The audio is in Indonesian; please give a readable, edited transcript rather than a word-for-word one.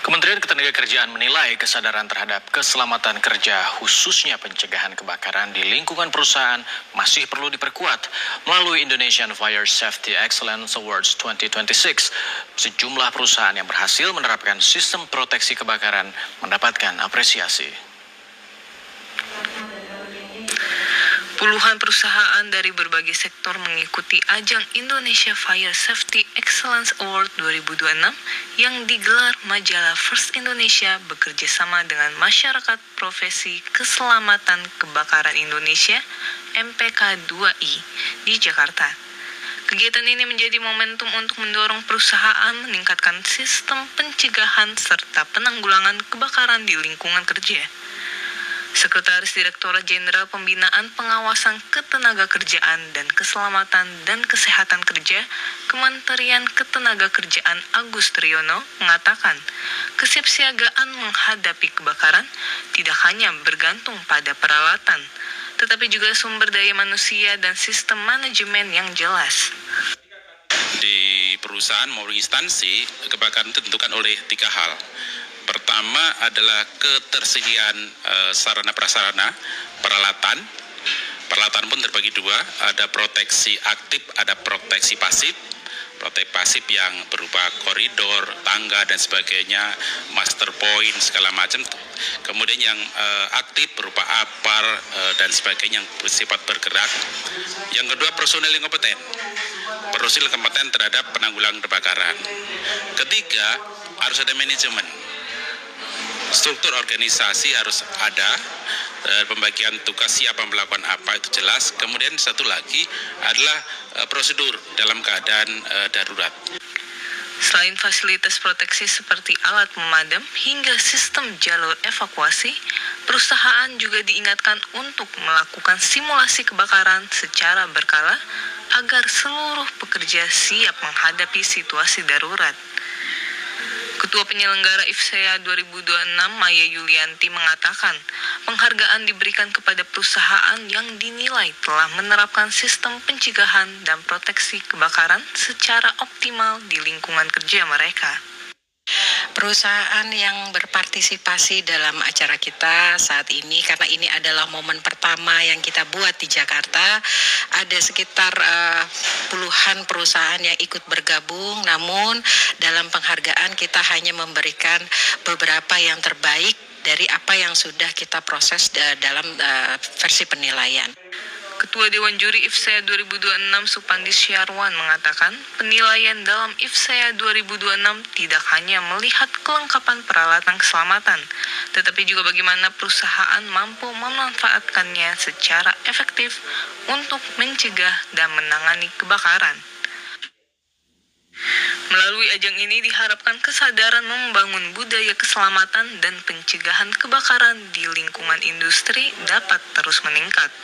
Kementerian Ketenagakerjaan menilai kesadaran terhadap keselamatan kerja, khususnya pencegahan kebakaran di lingkungan perusahaan, masih perlu diperkuat. Melalui Indonesian Fire Safety Excellence Awards 2026, sejumlah perusahaan yang berhasil menerapkan sistem proteksi kebakaran mendapatkan apresiasi. Puluhan perusahaan dari berbagai sektor mengikuti ajang Indonesia Fire Safety Excellence Award 2026 yang digelar majalah First Indonesia bekerja sama dengan Masyarakat Profesi Keselamatan Kebakaran Indonesia (MPK2I) di Jakarta. Kegiatan ini menjadi momentum untuk mendorong perusahaan meningkatkan sistem pencegahan serta penanggulangan kebakaran di lingkungan kerja. Sekretaris Direktorat Jenderal Pembinaan Pengawasan Ketenagakerjaan dan Keselamatan dan Kesehatan Kerja Kementerian Ketenagakerjaan Agus Triyono mengatakan, kesiapsiagaan menghadapi kebakaran tidak hanya bergantung pada peralatan, tetapi juga sumber daya manusia dan sistem manajemen yang jelas. Di perusahaan maupun instansi, kebakaran ditentukan oleh 3 hal. Pertama adalah ketersediaan sarana prasarana, peralatan. Peralatan pun terbagi 2, ada proteksi aktif, ada proteksi pasif. Proteksi pasif yang berupa koridor, tangga dan sebagainya, master point segala macam. Kemudian yang aktif berupa apar dan sebagainya yang bersifat bergerak. Yang kedua, personel yang kompeten. Personel kompeten terhadap penanggulangan kebakaran. Ketiga, harus ada manajemen. Struktur organisasi harus ada, pembagian tugas siapa melakukan apa itu jelas. Kemudian satu lagi adalah prosedur dalam keadaan darurat. Selain fasilitas proteksi seperti alat pemadam hingga sistem jalur evakuasi, perusahaan juga diingatkan untuk melakukan simulasi kebakaran secara berkala agar seluruh pekerja siap menghadapi situasi darurat. Ketua Penyelenggara IFSEA 2026 Maya Yulianti mengatakan, penghargaan diberikan kepada perusahaan yang dinilai telah menerapkan sistem pencegahan dan proteksi kebakaran secara optimal di lingkungan kerja mereka. Perusahaan yang berpartisipasi dalam acara kita saat ini, karena ini adalah momen pertama yang kita buat di Jakarta, ada sekitar puluhan perusahaan yang ikut bergabung, namun dalam penghargaan kita hanya memberikan beberapa yang terbaik dari apa yang sudah kita proses dalam versi penilaian. Ketua Dewan Juri IFSEA 2026 Supandi Syarwan mengatakan, penilaian dalam IFSEA 2026 tidak hanya melihat kelengkapan peralatan keselamatan, tetapi juga bagaimana perusahaan mampu memanfaatkannya secara efektif untuk mencegah dan menangani kebakaran. Melalui ajang ini diharapkan kesadaran membangun budaya keselamatan dan pencegahan kebakaran di lingkungan industri dapat terus meningkat.